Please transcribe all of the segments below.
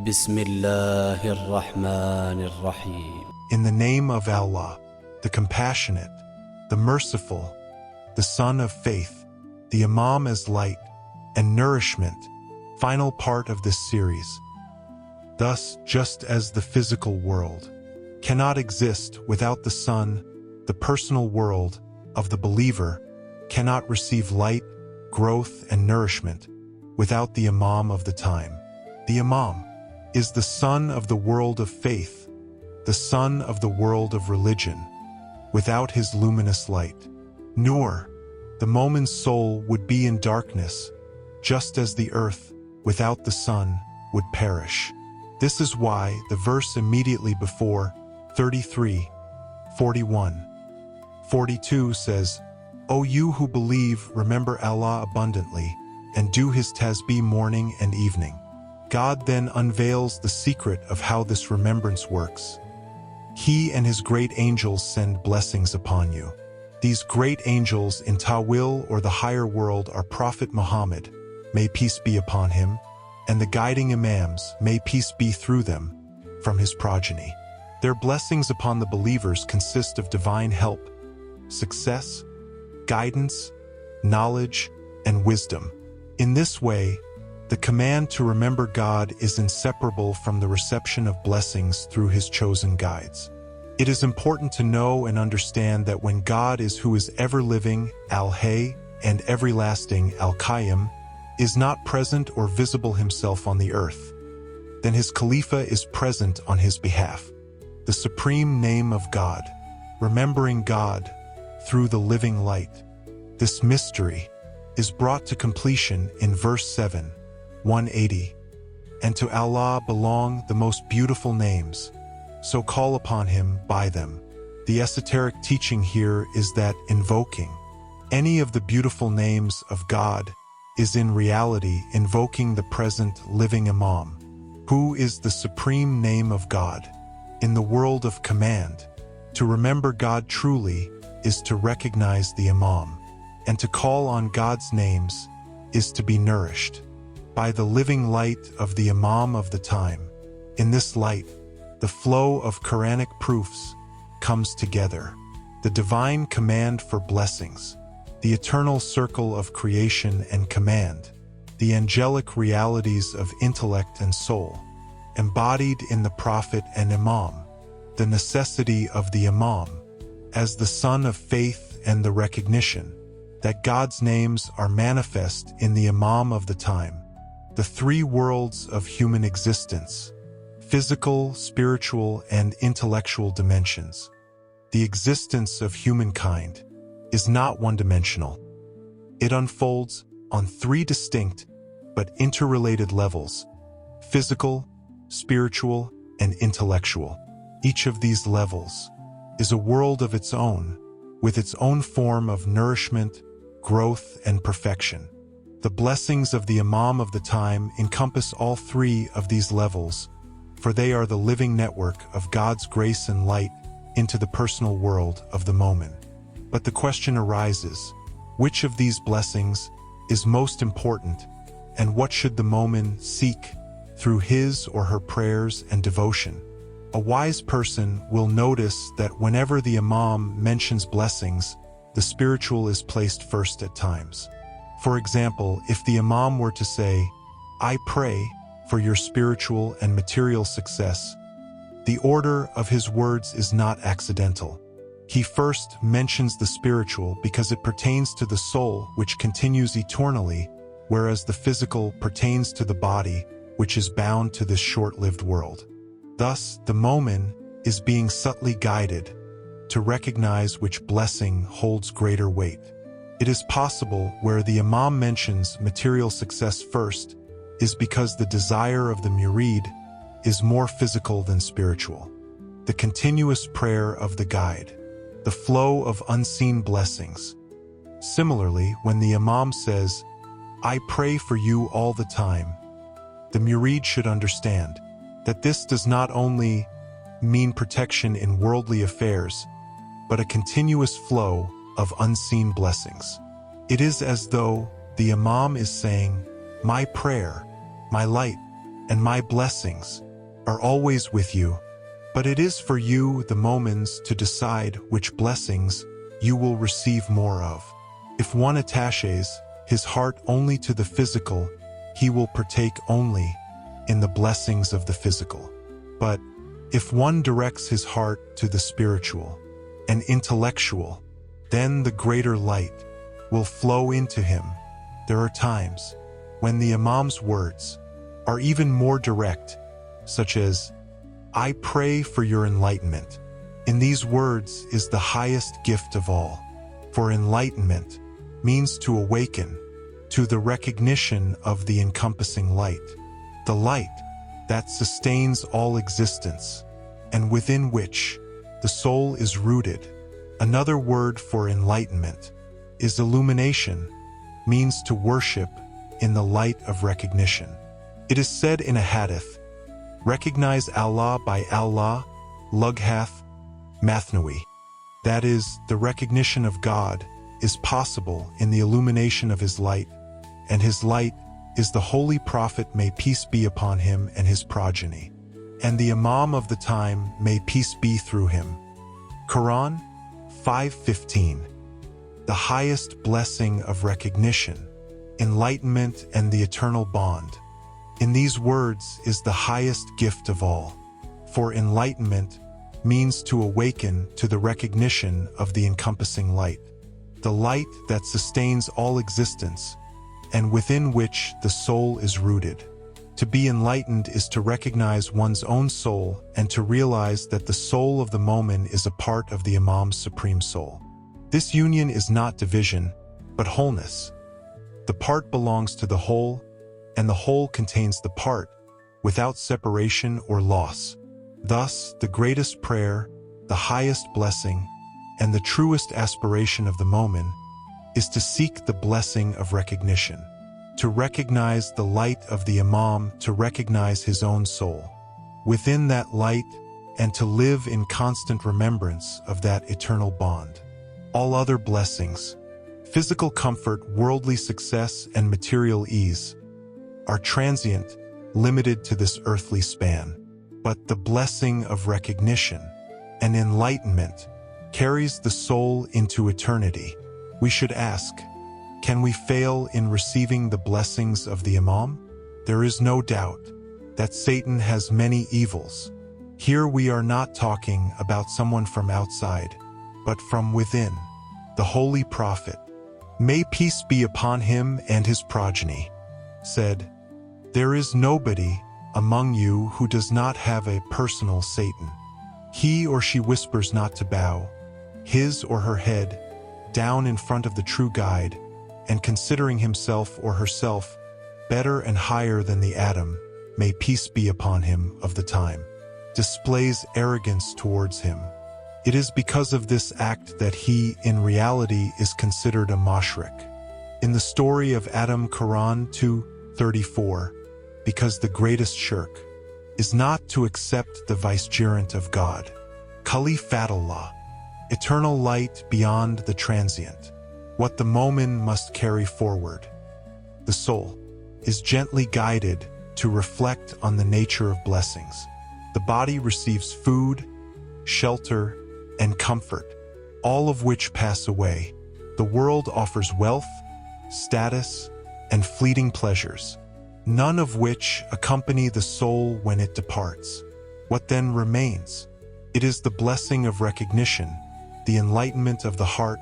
Bismillah ar-Rahman ar-Rahim. In the name of Allah, the Compassionate, the Merciful, the Son of Faith, the Imam as light, and nourishment, final part of this series. Thus, just as the physical world cannot exist without the sun, the personal world of the believer cannot receive light, growth, and nourishment without the Imam of the time. The Imam is the sun of the world of faith, the sun of the world of religion. Without his luminous light, Noor, the moment's soul would be in darkness, just as the earth, without the sun, would perish. This is why the verse immediately before, 33, 41, 42 says, O you who believe, remember Allah abundantly, and do his tasbih morning and evening. God then unveils the secret of how this remembrance works. He and his great angels send blessings upon you. These great angels in Tawil or the higher world are Prophet Muhammad, may peace be upon him, and the guiding Imams, may peace be through them, from his progeny. Their blessings upon the believers consist of divine help, success, guidance, knowledge, and wisdom. In this way, the command to remember God is inseparable from the reception of blessings through his chosen guides. It is important to know and understand that when God is who is ever-living, Al-Hay, and everlasting, Al-Qayyum, is not present or visible himself on the earth, then his Khalifa is present on his behalf. The supreme name of God, remembering God through the living light. This mystery is brought to completion in verse 7, 180. And to Allah belong the most beautiful names, so call upon him by them. The esoteric teaching here is that invoking any of the beautiful names of God is in reality invoking the present living Imam, who is the supreme name of God. In the world of command, to remember God truly is to recognize the Imam, and to call on God's names is to be nourished by the living light of the Imam of the time. In this light, the flow of Quranic proofs comes together. The divine command for blessings, the eternal circle of creation and command, the angelic realities of intellect and soul, embodied in the Prophet and Imam, the necessity of the Imam as the son of faith and the recognition that God's names are manifest in the Imam of the time. The three worlds of human existence, physical, spiritual, and intellectual dimensions. The existence of humankind is not one-dimensional. It unfolds on three distinct but interrelated levels: physical, spiritual, and intellectual. Each of these levels is a world of its own, with its own form of nourishment, growth, and perfection. The blessings of the Imam of the time encompass all three of these levels, for they are the living network of God's grace and light into the personal world of the moment. But the question arises, which of these blessings is most important, and what should the moment seek through his or her prayers and devotion? A wise person will notice that whenever the Imam mentions blessings, the spiritual is placed first at times. For example, if the Imam were to say, I pray for your spiritual and material success, the order of his words is not accidental. He first mentions the spiritual because it pertains to the soul, which continues eternally, whereas the physical pertains to the body, which is bound to this short-lived world. Thus, the moment is being subtly guided to recognize which blessing holds greater weight. It is possible where the Imam mentions material success first is because the desire of the murid is more physical than spiritual. The continuous prayer of the guide, the flow of unseen blessings. Similarly, when the Imam says, I pray for you all the time, the murid should understand that this does not only mean protection in worldly affairs, but a continuous flow of unseen blessings. It is as though the Imam is saying, my prayer, my light, and my blessings are always with you. But it is for you, the moments, to decide which blessings you will receive more of. If one attaches his heart only to the physical, he will partake only in the blessings of the physical. But if one directs his heart to the spiritual and intellectual, then the greater light will flow into him. There are times when the Imam's words are even more direct, such as, "I pray for your enlightenment." In these words is the highest gift of all, for enlightenment means to awaken to the recognition of the encompassing light, the light that sustains all existence, and within which the soul is rooted. Another word for enlightenment is illumination, means to worship in the light of recognition. It is said in a hadith, "Recognize Allah by Allah, Lughath, Mathnawi." That is, the recognition of God is possible in the illumination of His light, and His light is the Holy Prophet, may peace be upon him, and his progeny, and the Imam of the time, may peace be through him. Quran 5:15. The highest blessing of recognition, enlightenment, and the eternal bond. In these words is the highest gift of all, for enlightenment means to awaken to the recognition of the encompassing light, the light that sustains all existence, and within which the soul is rooted. To be enlightened is to recognize one's own soul and to realize that the soul of the moment is a part of the Imam's supreme soul. This union is not division, but wholeness. The part belongs to the whole, and the whole contains the part, without separation or loss. Thus, the greatest prayer, the highest blessing, and the truest aspiration of the moment is to seek the blessing of recognition, to recognize the light of the Imam, to recognize his own soul within that light, and to live in constant remembrance of that eternal bond. All other blessings, physical comfort, worldly success, and material ease, are transient, limited to this earthly span. But the blessing of recognition and enlightenment carries the soul into eternity. We should ask, can we fail in receiving the blessings of the Imam? There is no doubt that Satan has many evils. Here we are not talking about someone from outside, but from within. The Holy Prophet, may peace be upon him and his progeny, said, "There is nobody among you who does not have a personal Satan. He or she whispers not to bow his or her head down in front of the true guide, and considering himself or herself better and higher than the Adam, may peace be upon him, of the time, displays arrogance towards him. It is because of this act that he, in reality, is considered a mushrik." In the story of Adam, Quran 2:34, because the greatest shirk is not to accept the vicegerent of God, Khalifatullah, eternal light beyond the transient, what the moment must carry forward. The soul is gently guided to reflect on the nature of blessings. The body receives food, shelter, and comfort, all of which pass away. The world offers wealth, status, and fleeting pleasures, none of which accompany the soul when it departs. What then remains? It is the blessing of recognition, the enlightenment of the heart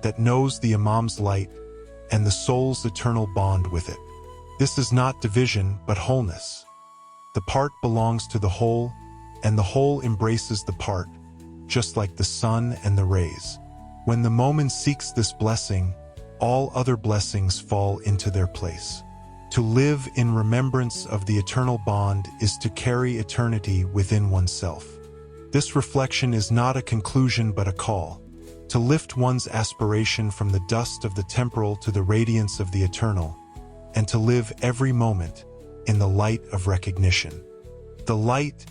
that knows the Imam's light and the soul's eternal bond with it. This is not division, but wholeness. The part belongs to the whole, and the whole embraces the part, just like the sun and the rays. When the moment seeks this blessing, all other blessings fall into their place. To live in remembrance of the eternal bond is to carry eternity within oneself. This reflection is not a conclusion but a call, to lift one's aspiration from the dust of the temporal to the radiance of the eternal, and to live every moment in the light of recognition. The light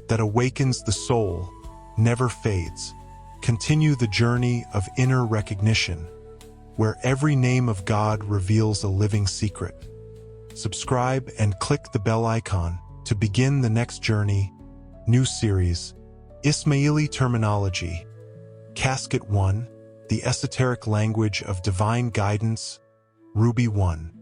that awakens the soul never fades. Continue the journey of inner recognition, where every name of God reveals a living secret. Subscribe and click the bell icon to begin the next journey, new series, Ismaili Terminology, Casket 1, the esoteric language of divine guidance, Ruby 1.